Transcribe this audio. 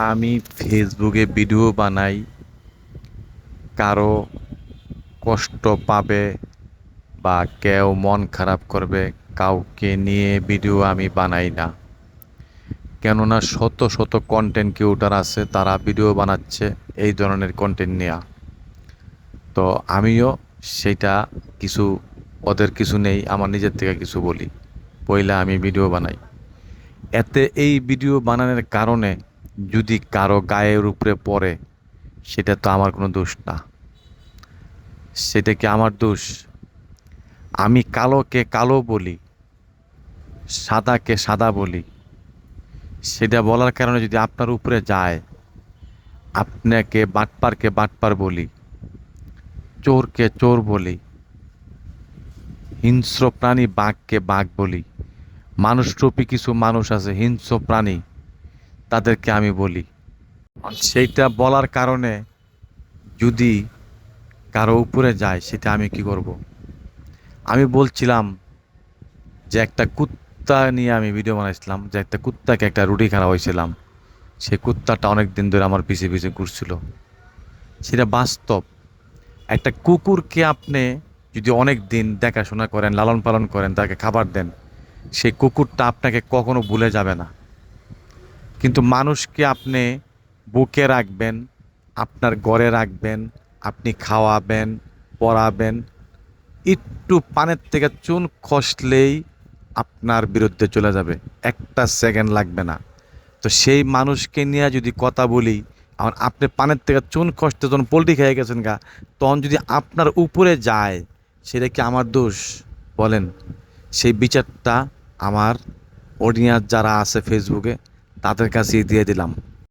আমি ফেসবুকে ভিডিও বানাই, কারো কষ্ট পাবে বা কেউ মন খারাপ করবে কাউকে নিয়ে ভিডিও আমি বানাই না। কেননা শত শত কন্টেন্ট ক্রিয়েটর আছে, তারা ভিডিও বানাচ্ছে এই ধরনের কন্টেন্ট নেয়া। তো আমিও সেটা কিছু, ওদের কিছু নেই, আমার নিজের থেকে কিছু বলি, পয়লা আমি ভিডিও বানাই। এতে এই ভিডিও বানানোর কারণে যদি কারো গায়ের উপরে পড়ে, সেটা তো আমার কোনো দোষ না। সেটা কি আমার দোষ? আমি কালোকে কালো বলি, সাদাকে সাদা বলি, সেটা বলার কারণে যদি আপনার উপরে যায়, আপনাকে বাটপারকে বাটপার বলি, চোরকে চোর বলি, হিংস্র প্রাণী বাঘকে বাঘ বলি, মানুষরূপী কিছু মানুষ আছে হিংস্র প্রাণী, তাদেরকে আমি বলি, সেইটা বলার কারণে যদি কারো উপরে যায়, সেটা আমি কি করব? আমি বলছিলাম যে একটা কুত্তা নিয়ে আমি ভিডিও বানাইছিলাম, যে একটা কুত্তাকে একটা রুটি খাওয়া হয়েছিলাম, সেই কুত্তাটা অনেক দিন ধরে আমার পিছে পিছে ঘুরছিল। সেটা বাস্তব। একটা কুকুরকে আপনি যদি অনেক দিন দেখাশোনা করেন, লালন পালন করেন, তাকে খাবার দেন, সেই কুকুরটা আপনাকে কখনো ভুলে যাবে না। কিন্তু মানুষকে আপনি বুকে রাখবেন, আপনার ঘরে রাখবেন, আপনি খাওয়াবেন, পড়াবেন, একটু পানের থেকে চুন খসলেই আপনার বিরুদ্ধে চলে যাবে, একটা সেকেন্ড লাগবে না। তো সেই মানুষকে নিয়ে যদি কথা বলি, এখন আপনি পানের থেকে চুন খসতে যখন পোল্ট্রি খেয়ে গেছেন গা, তখন যদি আপনার উপরে যায়, সেটা কি আমার দোষ? বলেন। সেই বিচারটা আমার অডিয়েন্স যারা আছে ফেসবুকে, তাদের কাছেই দিয়ে দিলাম।